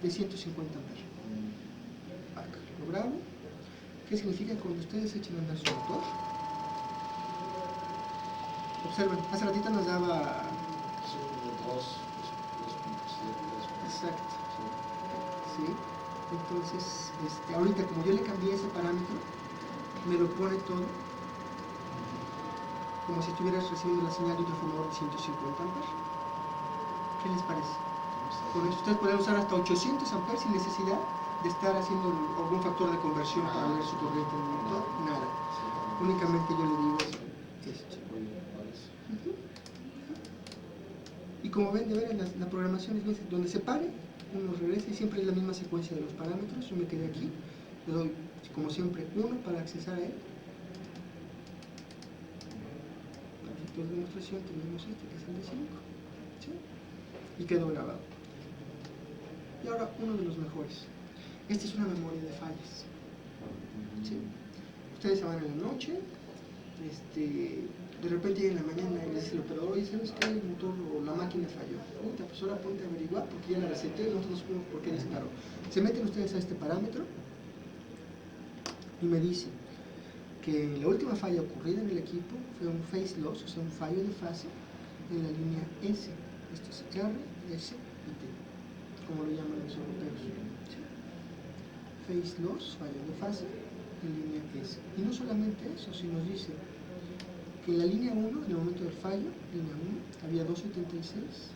de 150 amperes. Lo grabo. ¿Qué significa cuando ustedes echen a andar su motor? Observen, hace ratito nos daba... Exacto. ¿Sí? Entonces, ahorita como yo le cambié ese parámetro, me lo pone todo como si estuvieras recibiendo la señal de un transformador de 150 amperes. ¿Qué les parece? Con eso ustedes pueden usar hasta 800 amperes sin necesidad de estar haciendo algún factor de conversión para ver su corriente en el motor, nada. Únicamente yo le digo esto. Y como ven, de veras, la programación es donde se pare, uno regresa y siempre es la misma secuencia de los parámetros. Yo me quedé aquí, le doy como siempre 1 para accesar a él. Para efectos de demostración tenemos este que es el de 5, ¿sí? Y quedó grabado. Y ahora uno de los mejores. Esta es una memoria de fallas, ¿sí? Ustedes se van en la noche, de repente llega en la mañana y les dice el operador, oye, ¿sabes qué? El motor o la máquina falló. Puta, pues ahora ponte a averiguar porque ya la reseté, nosotros no sabemos por qué disparó. Se meten ustedes a este parámetro y me dicen que la última falla ocurrida en el equipo fue un phase loss, o sea, un fallo de fase en la línea S. Esto es R, S y T, como lo llaman los europeos. ¿Sí? Phase loss, fallo de fase en línea S. Y no solamente eso, sino nos dice que en la línea 1, en el momento del fallo, línea 1, había 276.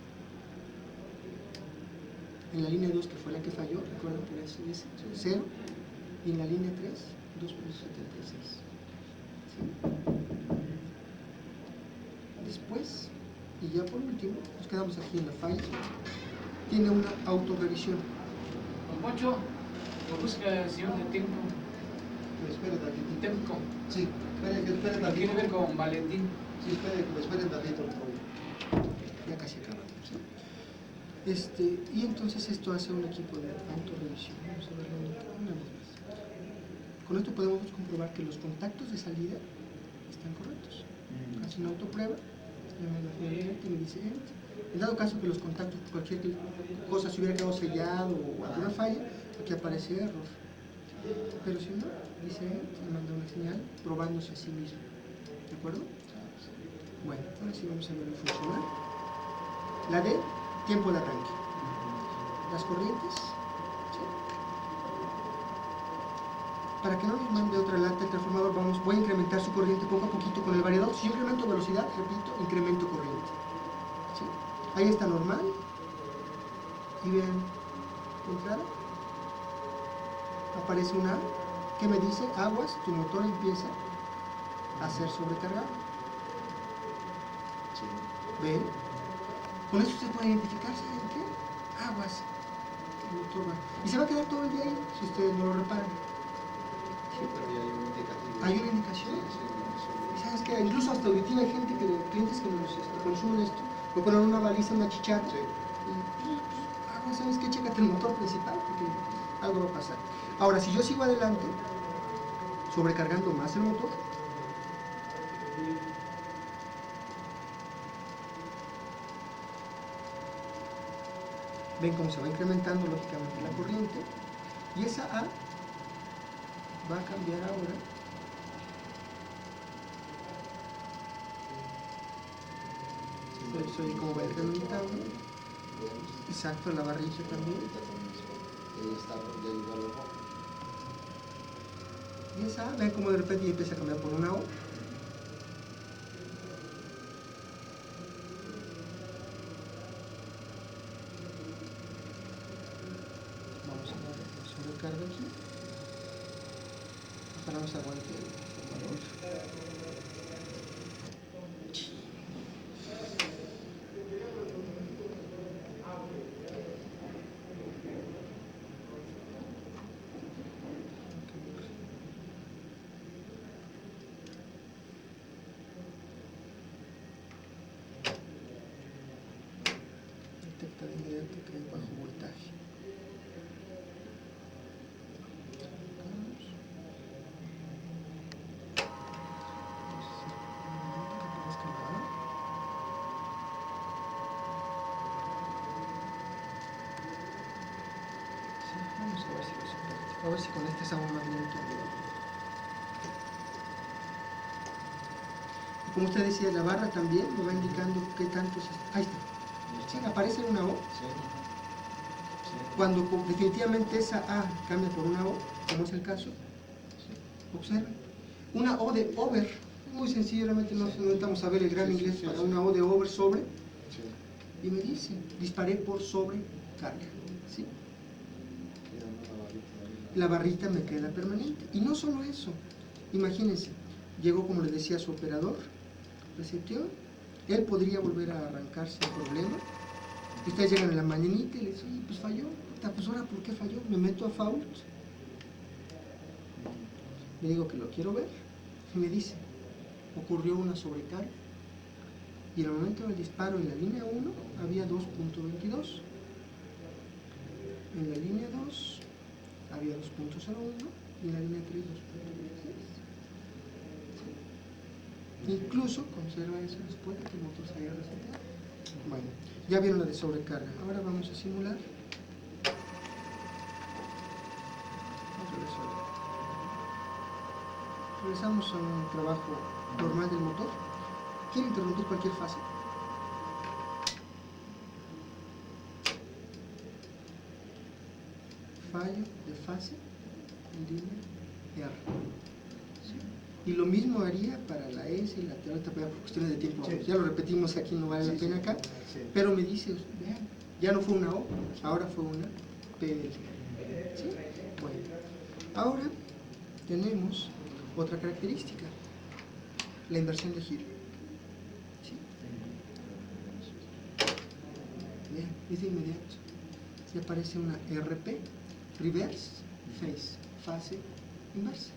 En la línea 2, que fue la que falló, recuerden que era 0. Y en la línea 3, 2.76. ¿Sí? Después, y ya por último, nos quedamos aquí en la falla. Tiene una autorrevisión. Don Poncho, lo busca el señor de Temco. Espere tantito. Temco. Sí, espere tantito. Tiene que ver con Valentín. Sí, espere tantito, por favor. Ya casi acabamos, ¿sí? Y entonces esto hace un equipo de autorrevisión. Vamos a verlo una vez más. Con esto podemos comprobar que los contactos de salida están correctos. Hace una autoprueba, y me dice End. En dado caso que los contactos, cualquier cosa se hubiera quedado sellado o alguna falla, aquí aparece error. Pero si no, dice End, me manda una señal probándose a sí mismo. ¿De acuerdo? Bueno, ahora sí vamos a ver funcionar. La D, tiempo de arranque. Las corrientes, ¿sí? Para que no nos mande otra lata el transformador, voy a incrementar su corriente poco a poquito con el variador. Si yo incremento velocidad, repito, incremento corriente. ¿Sí? Ahí está normal. Y vean, entrada. Aparece una que me dice, aguas, tu motor empieza a ser sobrecargado. Sí. ¿Ven? Con eso usted puede identificarse en qué aguas el motor va. Y se va a quedar todo el día ahí si ustedes no lo reparan. Sí, pero ya hay un indicativo. ¿Hay una indicación? Sí, ¿Sabes qué? Incluso hasta auditiva hay clientes que nos consumen esto. Lo ponen en una baliza, una chicharra. sí. Y ¿sabes qué? Chécate el motor principal porque algo va a pasar. Ahora, si yo sigo adelante, sobrecargando más el motor, ven cómo se va incrementando lógicamente la corriente, y esa A va a cambiar ahora soy como va incrementando. Exacto, la barrilla también. Ahí está, ya llegó al ojo. Y esa A, ven como de repente ya empieza a cambiar por una O. Vamos a dar sobrecarga aquí. Ojalá nos aguante el valor. Detecta de inmediato que hay bajo voltaje. A ver si con este es aún más lento. Y como usted decía, la barra también me va indicando qué tanto es. Ahí está. Sí, aparece una O. Sí. Cuando definitivamente esa A cambia por una O, como es el caso, observen. Una O de over. Es muy sencillo, realmente no necesitamos saber el gran inglés para una O de over sobre. Sí. Y me dice, disparé por sobrecarga. ¿Sí? Queda una barrita ahí. La barrita me queda permanente. Y no solo eso, imagínense, llegó como le decía su operador, recepción, él podría volver a arrancar sin problema. Y ustedes llegan en la mañanita y le dicen, oye, pues falló. Pues ahora, ¿por qué falló? Me meto a fault. Le digo que lo quiero ver. Y me dice, ocurrió una sobrecarga. Y en el momento del disparo en la línea 1 había 2.22. En la línea 2 había 2.01 y en la línea 3 2.16. Incluso conserva eso después de que el motor se haya reseteado. Bueno, ya vieron la de sobrecarga. Ahora vamos a simular. Regresamos a un trabajo normal del motor. ¿Quiere interrumpir cualquier fase? Fallo de fase en línea R. ¿Sí? Y lo mismo haría para la S y la T, ahorita por cuestiones de tiempo. Sí. Ya lo repetimos aquí, no vale la pena acá. Sí. Pero me dice, vean, ya no fue una O, ahora fue una PL. ¿Sí? Bueno, ahora tenemos otra característica, la inversión de giro. ¿Sí? Vean, es de inmediato. Y aparece una RP, reverse phase, fase inversa.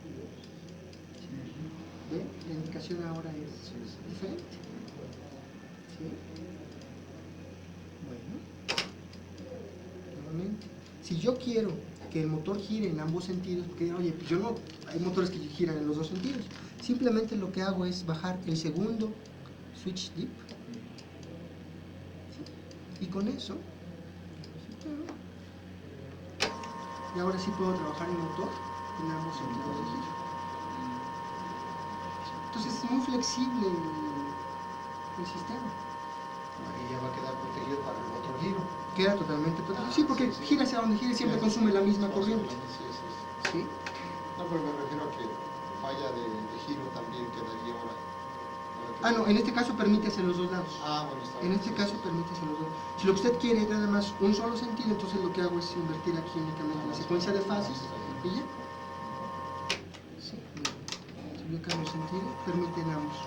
¿Ven? La indicación ahora es diferente. ¿Sí? Bueno, nuevamente, si yo quiero que el motor gire en ambos sentidos, porque oye, pues yo no, hay motores que giran en los dos sentidos, simplemente lo que hago es bajar el segundo switch dip, ¿sí? Y con eso, y ahora sí puedo trabajar el motor en ambos sentidos de giro. Entonces es muy flexible el sistema. Ahí ya va a quedar protegido para el otro giro. Queda totalmente protegido. Sí, porque Sí, sí. gira hacia donde gire, siempre consume la misma corriente. Sí. ¿Sí? No, pero me refiero a que falla de giro también quedaría ahora. Ah, no, en este caso permite hacia los dos lados. Ah, bueno, está En bien. este caso permite hacia los dos. Si lo que usted quiere es nada más un solo sentido, entonces lo que hago es invertir aquí únicamente la secuencia de fases y ya. Sí, bien. Si yo cambio el sentido, permiten ambos.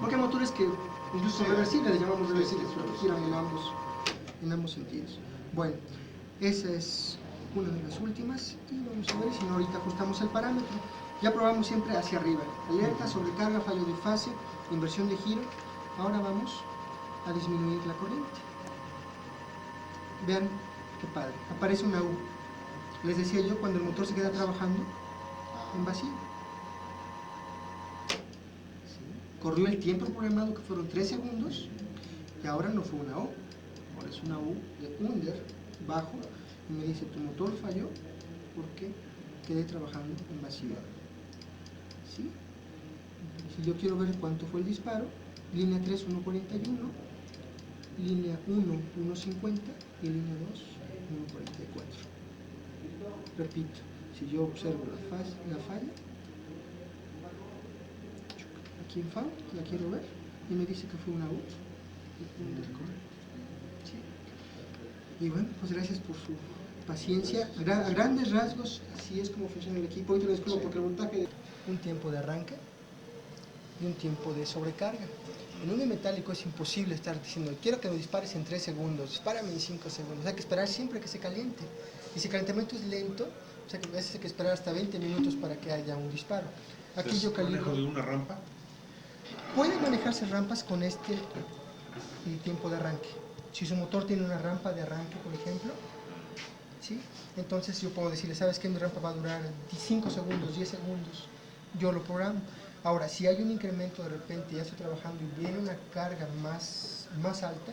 Porque hay motores que incluso son reversibles, les llamamos reversibles, pero que giran en ambos sentidos. Bueno, esa es una de las últimas y vamos a ver si no ahorita ajustamos el parámetro. Ya probamos siempre hacia arriba, alerta, sobrecarga, fallo de fase, inversión de giro. Ahora vamos a disminuir la corriente. Vean qué padre, aparece una U. Les decía yo, cuando el motor se queda trabajando en vacío. Corrió el tiempo programado, que fueron 3 segundos, y ahora no fue una O, ahora es una U de under, bajo, y me dice, tu motor falló porque quedé trabajando en vacío. ¿Sí? Si yo quiero ver cuánto fue el disparo, línea 3, 1.41, línea 1, 1.50 y línea 2, 1.44. Repito, si yo observo la falla, aquí en FAO, la quiero ver, y me dice que fue una U. ¿Sí? Y bueno, pues gracias por su paciencia. A grandes rasgos, así es como funciona el equipo. Hoy te lo describo porque el voltaje de un tiempo de arranque y un tiempo de sobrecarga. En un metálico es imposible estar diciendo, quiero que me dispares en 3 segundos, dispárame en 5 segundos. Hay que esperar siempre que se caliente. Y si el calentamiento es lento, o sea que a veces hay que esperar hasta 20 minutos para que haya un disparo. Aquí yo calibro. ¿Manejo de una rampa? Pueden manejarse rampas con este tiempo de arranque. Si su motor tiene una rampa de arranque, por ejemplo, ¿sí? Entonces yo puedo decirle, ¿sabes qué? Mi rampa va a durar 5 segundos, 10 segundos. Yo lo programo. Ahora, si hay un incremento de repente, ya estoy trabajando y viene una carga más alta,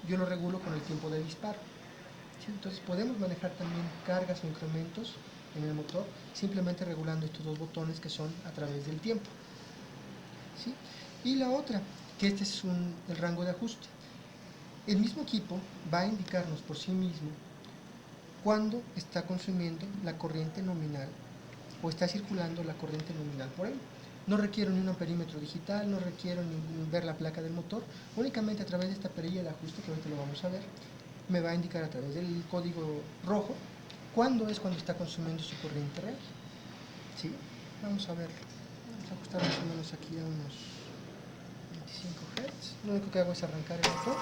yo lo regulo con el tiempo de disparo. ¿Sí? Entonces podemos manejar también cargas o incrementos en el motor, simplemente regulando estos dos botones que son a través del tiempo, ¿sí? Y la otra, que este es el rango de ajuste. El mismo equipo va a indicarnos por sí mismo cuando está consumiendo la corriente nominal o está circulando la corriente nominal por él. No requiero ni un amperímetro digital, no requiero ni ver la placa del motor, únicamente a través de esta perilla de ajuste, que ahorita lo vamos a ver, me va a indicar a través del código rojo cuándo está consumiendo su corriente real. ¿Sí? Vamos a ver, vamos a ajustar más o menos aquí a unos 25 Hz. Lo único que hago es arrancar el motor.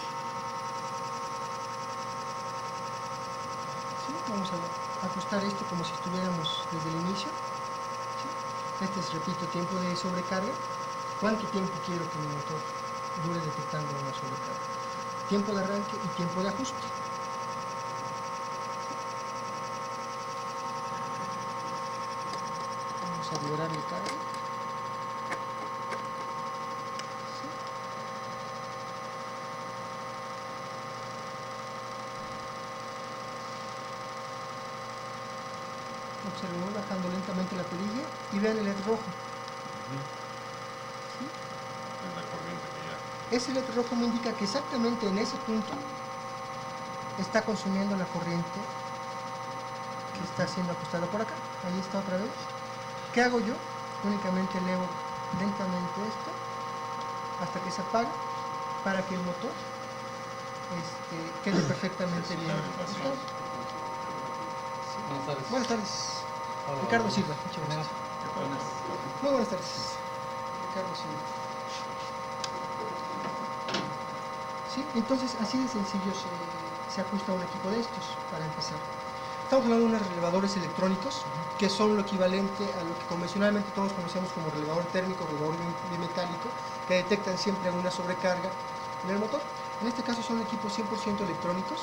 ¿Sí? Vamos a ajustar esto como si estuviéramos desde el inicio. Este es, repito, tiempo de sobrecarga. ¿Cuánto tiempo quiero que mi motor dure detectando una sobrecarga? Tiempo de arranque y tiempo de ajuste. Vamos a liberar el carga. ¿Sí? Observen, voy bajando lentamente la perilla y vean el LED rojo. ¿Sí? Es la corriente que ya. Ese LED rojo me indica que exactamente en ese punto está consumiendo la corriente que está siendo ajustada por acá. Ahí está otra vez. ¿Qué hago yo? Únicamente elevo lentamente esto hasta que se apaga para que el motor quede perfectamente bien ajustado. Buenas tardes. Buenas tardes. Hola, Ricardo hola. Silva. Muchas gracias. Buenas. Muy buenas tardes. Ricardo Silva. ¿Sí? Entonces, así de sencillo se ajusta un equipo de estos, para empezar. Estamos hablando de unos relevadores electrónicos, que son lo equivalente a lo que convencionalmente todos conocemos como relevador térmico, relevador bimetálico, que detectan siempre una sobrecarga en el motor. En este caso son equipos 100% electrónicos,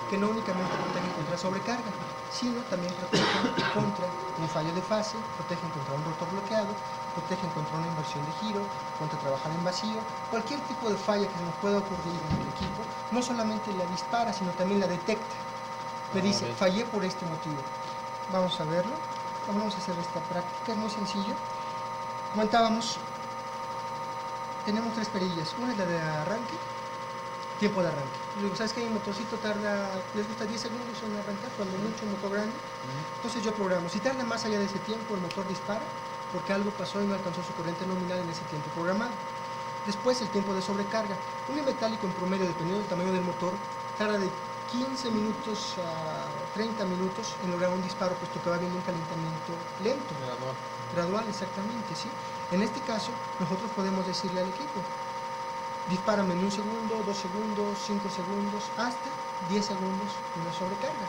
que no únicamente protegen contra sobrecarga, sino también protegen contra un fallo de fase, protegen contra un rotor bloqueado, protegen contra una inversión de giro, contra trabajar en vacío, cualquier tipo de falla que nos pueda ocurrir en el equipo, no solamente la dispara, sino también la detecta. Me dice, fallé por este motivo. Vamos a verlo. Vamos a hacer esta práctica, es muy sencillo. Comentábamos, tenemos tres perillas. Una es la de arranque, tiempo de arranque. Y luego, ¿sabes qué? Mi motorcito tarda, les gusta 10 segundos en arrancar, cuando mucho, un motor grande. Entonces yo programo, si tarda más allá de ese tiempo, el motor dispara, porque algo pasó y no alcanzó su corriente nominal en ese tiempo programado. Después, el tiempo de sobrecarga. Un bimetálico en promedio, dependiendo del tamaño del motor, tarda de 15 minutos a 30 minutos en lograr un disparo, puesto que va viendo un calentamiento lento. Gradual, exactamente, ¿sí? En este caso, nosotros podemos decirle al equipo, dispárame en 1 segundo, 2 segundos, 5 segundos, hasta 10 segundos una sobrecarga.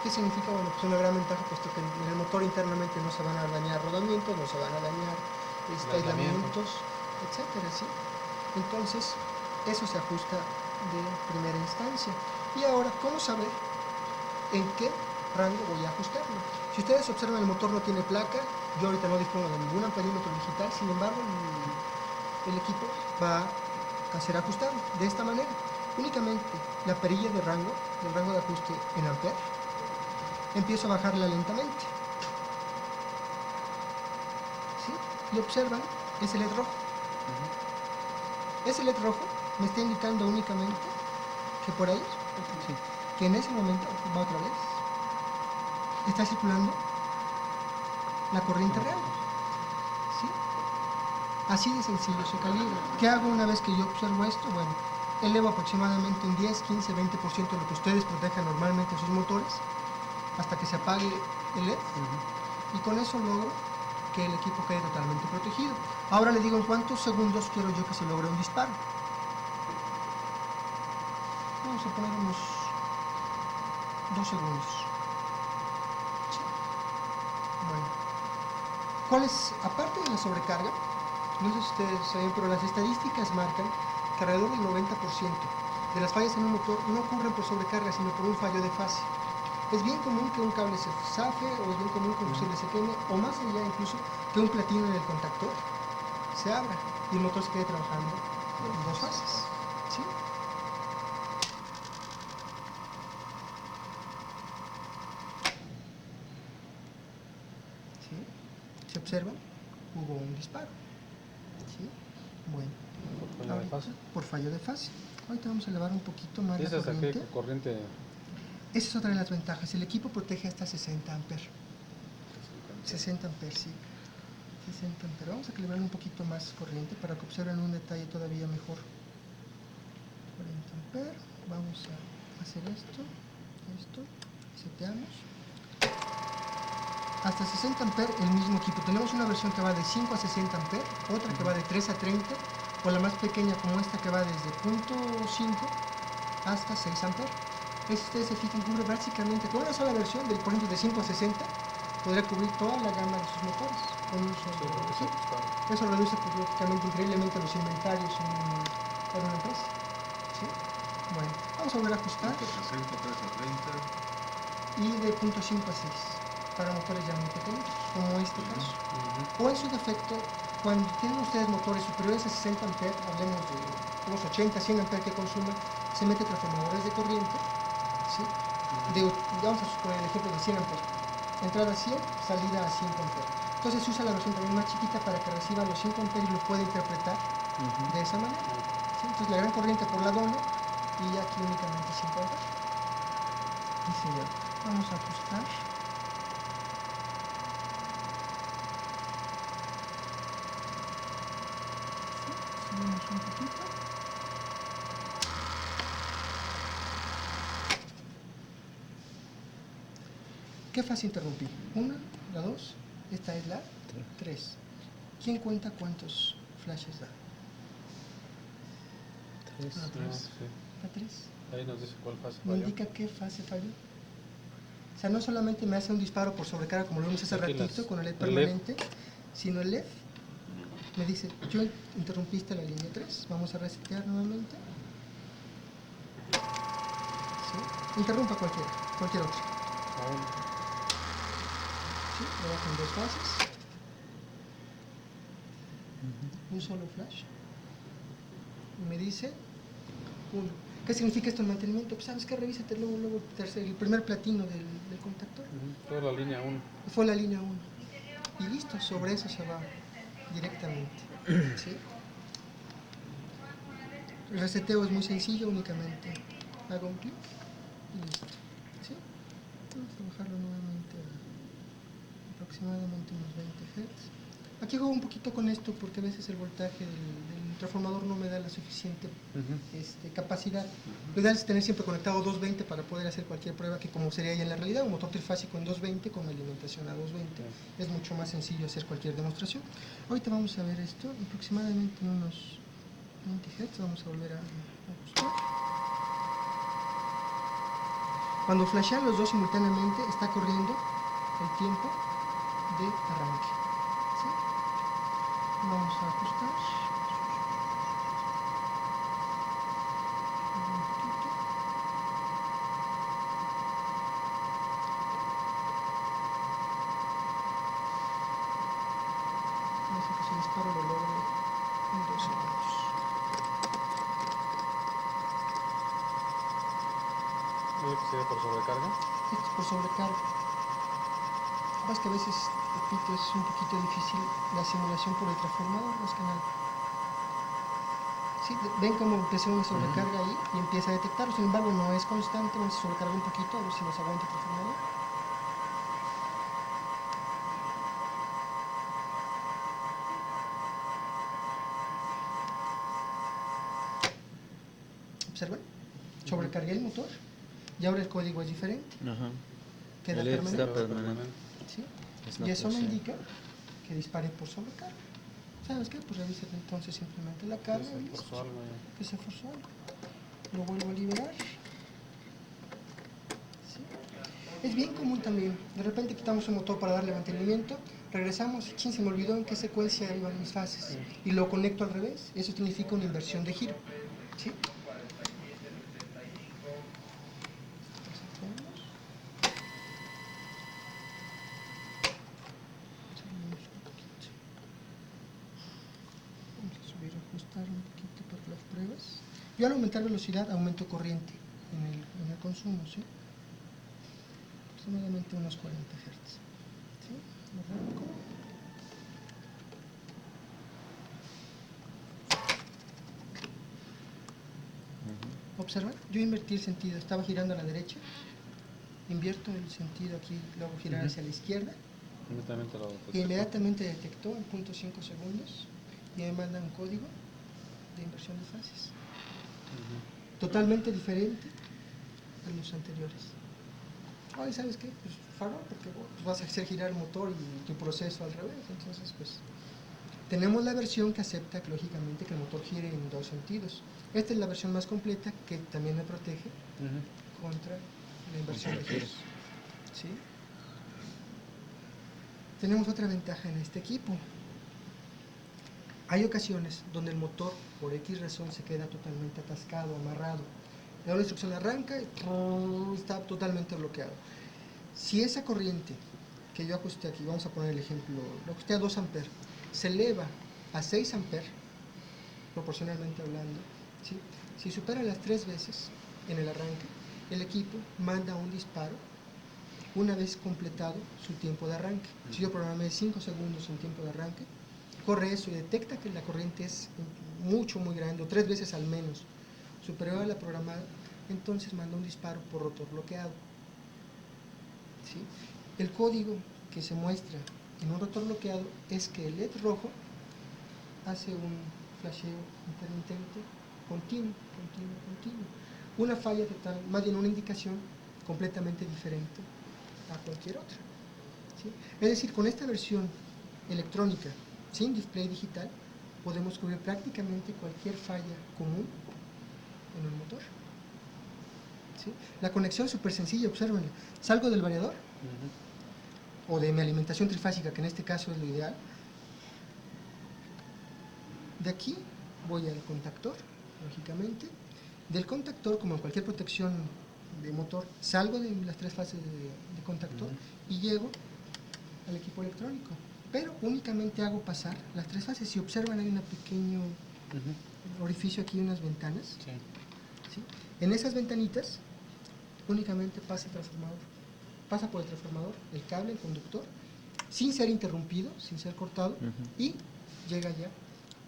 ¿Qué significa? Bueno, pues una gran ventaja, puesto que en el motor internamente no se van a dañar rodamientos, no se van a dañar aislamientos, etcétera, ¿sí? Entonces, eso se ajusta de primera instancia. Y ahora, ¿cómo saber en qué rango voy a ajustarlo? Si ustedes observan, el motor no tiene placa, yo ahorita no dispongo de ningún amperímetro digital, sin embargo, el equipo va a ser ajustado de esta manera. Únicamente la perilla de rango, del rango de ajuste en amper, empiezo a bajarla lentamente. ¿Sí? Y observan, es el LED rojo. Ese LED rojo me está indicando únicamente que por ahí, sí, que en ese momento, va otra vez, está circulando la corriente real. ¿Sí? Así de sencillo se calibra. ¿Qué hago una vez que yo observo esto? Bueno, elevo aproximadamente un 10, 15, 20% de lo que ustedes protejan normalmente a sus motores, hasta que se apague el LED, y con eso logro que el equipo quede totalmente protegido. Ahora le digo en cuántos segundos quiero yo que se logre un disparo. Vamos a poner unos 2 segundos. Sí. Bueno, ¿cuál es? Aparte de la sobrecarga, no sé si ustedes saben, pero las estadísticas marcan que alrededor del 90% de las fallas en un motor no ocurren por sobrecarga, sino por un fallo de fase. Es bien común que un cable se zafe, o es bien común que un fusible se queme, o más allá incluso que un platino en el contactor se abra y el motor se quede trabajando en dos fases. ¿Sí? observan, hubo un disparo. ¿Sí? Bueno, ¿Por fallo de fase? por fallo de fase. Ahorita vamos a elevar un poquito más ¿Y la esa hasta corriente. qué corriente? Esa es otra de las ventajas. El equipo protege hasta 60 amperes. 60 amperes, sí. 60 amperes. Vamos a calibrar un poquito más corriente para que observen un detalle todavía mejor. 40 amperes. Vamos a hacer esto. Seteamos. Hasta 60 amperes el mismo equipo. Tenemos una versión que va de 5 a 60 amperes, otra que va de 3 a 30, o la más pequeña como esta que va desde 0.5 hasta 6 amperes. Si ustedes se fijan, cubre básicamente con una sola versión, por ejemplo de 5 a 60, podrá cubrir toda la gama de sus motores. Con un solo chip. Eso reduce pues, lógicamente increíblemente los inventarios en una empresa. ¿Sí? Bueno, vamos a volver a ajustar. 160, 3 a 30. Y de 0.5 a 6 para motores ya muy pequeños, como este caso. O en su defecto, cuando tienen ustedes motores superiores a 60 amperes, hablemos de unos 80, 100 amperes que consumen, se mete transformadores de corriente, ¿sí? Vamos a suponer el ejemplo de 100 amperes. Entrada a 100, salida a 5 amperes. Entonces se usa la versión también más chiquita para que reciba los 5 amperes y los pueda interpretar de esa manera. ¿Sí? Entonces la gran corriente por la doble y aquí únicamente 5 amperes. Sí, señor. Vamos a ajustar. Subimos un poquito. ¿Qué fase interrumpí? ¿Una? ¿La 2? Esta es la 3. ¿Quién cuenta cuántos flashes da? La 3. La 3. Ahí nos dice cuál fase Me falló. indica qué fase falló. O sea, no solamente me hace un disparo por sobrecarga, como lo vimos hace Aquí ratito con el LED el permanente, sino el LED me dice, yo interrumpiste la línea 3. Vamos a resetear nuevamente. ¿Sí? Interrumpa cualquier otra. ¿Sí? Lo bajo en 2 fases. Un solo flash. Y me dice 1. ¿Qué significa esto en mantenimiento? Pues sabes que revísate luego el primer platino del contactor. Toda la línea 1. Fue la línea 1. Y listo, sobre eso se va directamente. ¿Sí? El reseteo es muy sencillo, únicamente hago un clic y listo. ¿Sí? Vamos a bajarlo nuevamente a aproximadamente unos 20 Hz. Aquí juego un poquito con esto porque a veces el voltaje del transformador no me da la suficiente capacidad. Lo ideal es tener siempre conectado 220 para poder hacer cualquier prueba, que como sería ya en la realidad, un motor trifásico en 220 con alimentación a 220. Es mucho más sencillo hacer cualquier demostración. Ahorita vamos a ver esto, aproximadamente en unos 20 Hz, vamos a volver a ajustar. Cuando flashean los dos simultáneamente, está corriendo el tiempo de arranque. ¿Sí? Vamos a ajustar. Un poquito. Vamos a que ese disparo lo logre en 2 segundos. ¿Qué sería por sobrecarga? Esto es por sobrecarga. Es que a veces, repito, es un poquito difícil la simulación por el transformador, más que nada. ¿Sí? Ven cómo empezó una sobrecarga ahí y empieza a detectarlo, sin embargo no es constante, vamos a sobrecargar un poquito a ver si nos aguanta el transformador. Observen, sobrecargué el motor y ahora el código es diferente. Queda El LED permanente. está permanente. ¿Sí? Es Y una eso me función. indica que dispare por sobrecarga. ¿Sabes qué? Pues revisen entonces simplemente la carga y listo. Forzó algo ya. Que se forzó algo. Lo vuelvo a liberar. ¿Sí? Es bien común también. De repente quitamos un motor para darle mantenimiento, regresamos y se me olvidó en qué secuencia iban mis fases. Y lo conecto al revés. Eso significa una inversión de giro. ¿Sí? Vamos a subir, ajustar un poquito para las pruebas. Yo al aumentar velocidad aumento corriente en el consumo, ¿sí? Aproximadamente unos 40 Hz. ¿Sí? Arranco. ¿Observan? Yo invertí el sentido, estaba girando a la derecha, invierto el sentido aquí, luego girar hacia la izquierda, Inmediatamente lo y inmediatamente detectó en 0.5 segundos y me manda un código de inversión de fases. Totalmente diferente a los anteriores. Ay, ¿sabes qué? Pues farol, porque pues, vas a hacer girar el motor y tu proceso al revés. Entonces, pues, tenemos la versión que acepta, lógicamente, que el motor gire en dos sentidos. Esta es la versión más completa que también me protege contra la inversión de giros. ¿Sí? Tenemos otra ventaja en este equipo. Hay ocasiones donde el motor, por X razón, se queda totalmente atascado, amarrado. Le doy la instrucción, arranca y está totalmente bloqueado. Si esa corriente que yo ajusté aquí, vamos a poner el ejemplo, lo ajusté a 2 amperes, se eleva a 6 amperes, proporcionalmente hablando, ¿sí? Si supera las 3 veces en el arranque, el equipo manda un disparo una vez completado su tiempo de arranque. Si yo programé 5 segundos en tiempo de arranque, corre eso y detecta que la corriente es muy grande, o 3 veces al menos superior a la programada, entonces manda un disparo por rotor bloqueado. ¿Sí? El código que se muestra en un rotor bloqueado es que el LED rojo hace un flasheo intermitente continuo. Una falla total, más bien una indicación completamente diferente a cualquier otra. ¿Sí? Es decir, con esta versión electrónica sin display digital podemos cubrir prácticamente cualquier falla común en el motor. ¿Sí? La conexión es súper sencilla, obsérvenla. Salgo del variador o de mi alimentación trifásica, que en este caso es lo ideal. De aquí voy al contactor, lógicamente. Del contactor, como en cualquier protección de motor, salgo de las 3 fases de contactor y llego al equipo electrónico. Pero únicamente hago pasar las 3 fases. Si observan, hay un pequeño orificio aquí, unas ventanas. Sí. ¿Sí? En esas ventanitas únicamente pasa el transformador. Pasa por el transformador, el cable, el conductor, sin ser interrumpido, sin ser cortado, y llega ya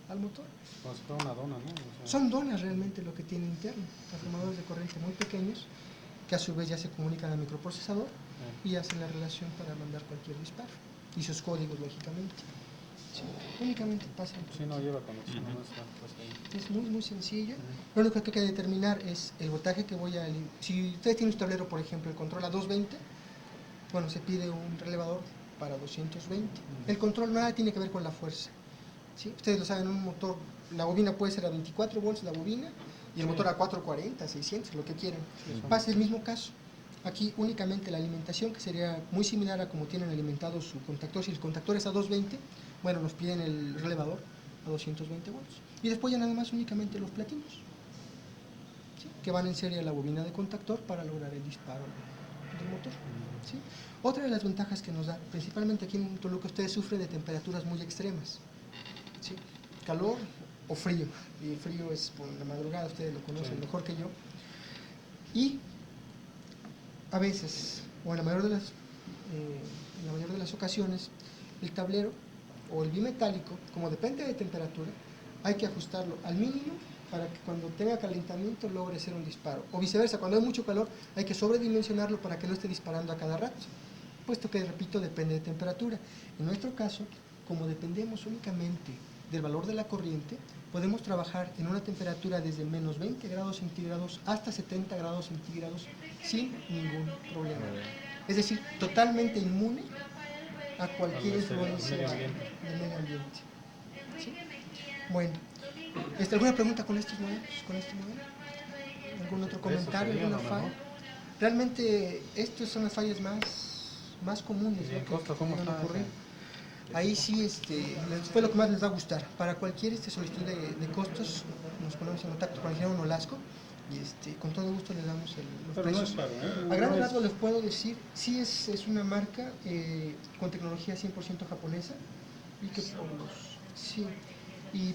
al motor. Como si fuera una dona, ¿no? O sea, Son donas realmente lo que tiene interno, transformadores de corriente muy pequeños, que a su vez ya se comunican al microprocesador y hacen la relación para mandar cualquier disparo. Y sus códigos, lógicamente. Sí, únicamente pasa. sí, no lleva conexión, no está pues ahí. Es muy sencillo. Lo único que hay que determinar es el voltaje que voy a... Si ustedes tienen un tablero, por ejemplo, el control a 220, bueno, se pide un relevador para 220. El control nada tiene que ver con la fuerza. ¿Sí? Ustedes lo saben, un motor, la bobina puede ser a 24 volts la bobina y el motor a 440, 600, lo que quieran. Pasa el mismo caso. Aquí únicamente la alimentación, que sería muy similar a como tienen alimentado su contactor. Si el contactor es a 220, bueno, nos piden el relevador a 220 volts. Y después ya nada más únicamente los platinos, ¿sí? Que van en serie a la bobina de contactor para lograr el disparo del motor. ¿Sí? Otra de las ventajas que nos da, principalmente aquí en Toluca, ustedes sufren de temperaturas muy extremas. ¿Sí? Calor o frío, y el frío es por la madrugada, ustedes lo conocen mejor que yo. Y a veces, o en la mayor de las ocasiones, el tablero o el bimetálico, como depende de temperatura, hay que ajustarlo al mínimo para que cuando tenga calentamiento logre hacer un disparo. O viceversa, cuando hay mucho calor hay que sobredimensionarlo para que no esté disparando a cada rato, puesto que, repito, depende de temperatura. En nuestro caso, como dependemos únicamente del valor de la corriente, podemos trabajar en una temperatura desde menos 20 grados centígrados hasta 70 grados centígrados sin ningún problema. Es decir, totalmente inmune a cualquier influencia del medio ambiente. ¿Sí? Bueno, ¿alguna pregunta con estos modelos? ¿Algún otro comentario? ¿Alguna falla? Realmente estas son las fallas más comunes, ¿Y en ¿no? costo cómo van a está? ocurrir. Ahí sí, fue lo que más les va a gustar. Para cualquier solicitud de costos, nos ponemos en contacto con el ingeniero Nolasco y con todo gusto les damos los Pero no precios. es caro, ¿eh? A grandes rasgos les puedo decir, sí es una marca con tecnología 100% japonesa y que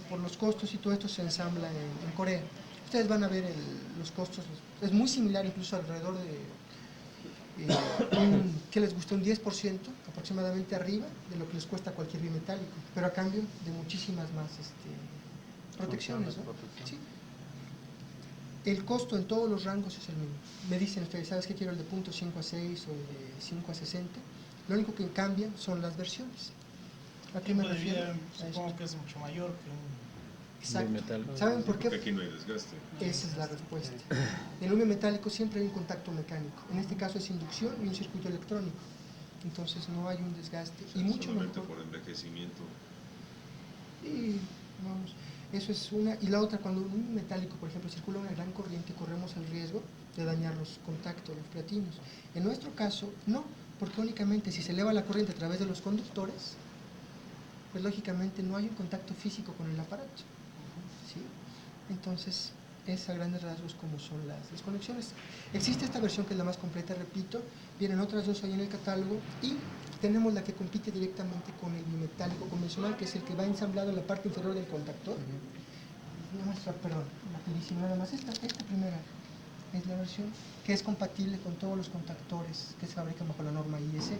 por los costos y todo esto se ensambla en Corea. Ustedes van a ver los costos, es muy similar, incluso alrededor de que les gusta un 10% aproximadamente arriba de lo que les cuesta cualquier bimetálico, pero a cambio de muchísimas más protecciones, ¿no? Sí. El costo en todos los rangos es el mismo. Me dicen ustedes, ¿sabes qué quiero? El de punto 5 a 6 o el de 5 a 60. Lo único que cambian son las versiones. ¿A El qué me tiempo de refiero? vida A eso. supongo que es mucho mayor que un... Exacto. metálico. ¿Saben por Porque qué? aquí no hay desgaste. Esa es la respuesta. En un metálico siempre hay un contacto mecánico. En este caso es inducción y un circuito electrónico. Entonces no hay un desgaste. Y mucho Solamente mejor. por envejecimiento. Y vamos, eso es una. Y la otra, cuando un metálico, por ejemplo, circula una gran corriente, corremos el riesgo de dañar los contactos, los platinos. En nuestro caso, no, porque únicamente si se eleva la corriente a través de los conductores, pues lógicamente no hay un contacto físico con el aparato. ¿Sí? Entonces, es a grandes rasgos como son las conexiones. Existe esta versión que es la más completa, repito, vienen otras dos ahí en el catálogo y tenemos la que compite directamente con el bimetálico convencional, que es el que va ensamblado en la parte inferior del contactor. Perdón, rapidísimo, nada más esta primera es la versión que es compatible con todos los contactores que se fabrican bajo la norma IEC.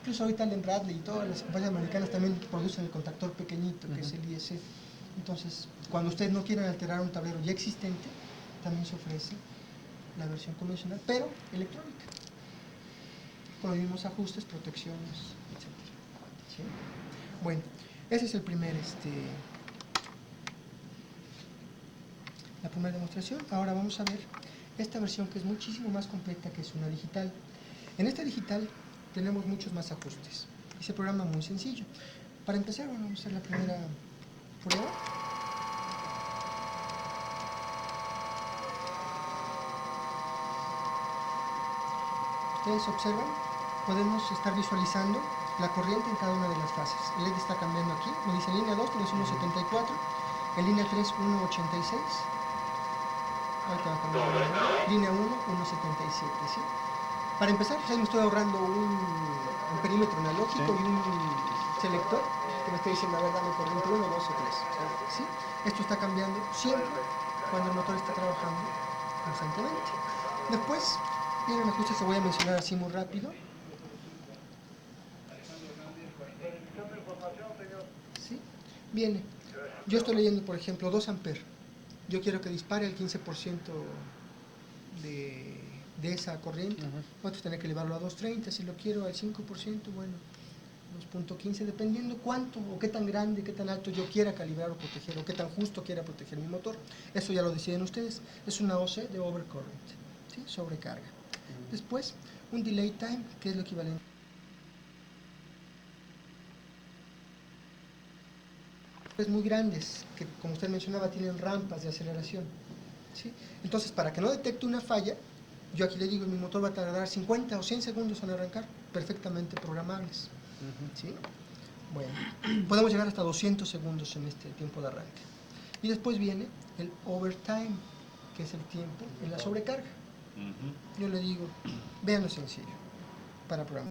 Incluso ahorita Allen Bradley y todas las compañías americanas también producen el contactor pequeñito, que es el IEC. Entonces, cuando ustedes no quieren alterar un tablero ya existente, también se ofrece la versión convencional, pero electrónica, con los mismos ajustes, protecciones, etc. ¿Sí? Bueno, ese es el primer, la primera demostración. Ahora vamos a ver esta versión que es muchísimo más completa, que es una digital. En esta digital tenemos muchos más ajustes y se programa muy sencillo. Para empezar, bueno, vamos a hacer la primera prueba. Ustedes observan, podemos estar visualizando la corriente en cada una de las fases. El LED está cambiando aquí, me dice en línea 2 tienes 1.74, en línea 3 1.86, ahorita va a cambiar la línea 1 1.77, ¿sí? Para empezar, pues ahí me estoy ahorrando un perímetro analógico y un selector que me está diciendo, a ver, dame corriente 1, 2 o 3, ¿sí? Esto está cambiando siempre cuando el motor está trabajando constantemente. Después vienen ajustes que voy a mencionar así muy rápido. ¿Sí? Viene. Yo estoy leyendo, por ejemplo, 2 amperes. Yo quiero que dispare el 15% de esa corriente. Voy a tener que elevarlo a 2.30. Si lo quiero al 5%, bueno, 2.15, dependiendo cuánto o qué tan grande, qué tan alto yo quiera calibrar o proteger, o qué tan justo quiera proteger mi motor. Eso ya lo deciden ustedes. Es una OC de overcurrent, ¿sí? Sobrecarga. Después, un delay time, que es lo equivalente. Muy grandes, que como usted mencionaba, tienen rampas de aceleración, ¿sí? Entonces, para que no detecte una falla, yo aquí le digo, mi motor va a tardar 50 o 100 segundos en arrancar, perfectamente programables, ¿sí? Bueno, podemos llegar hasta 200 segundos en este tiempo de arranque. Y después viene el overtime, que es el tiempo en la sobrecarga. Yo le digo, vean lo sencillo para programar.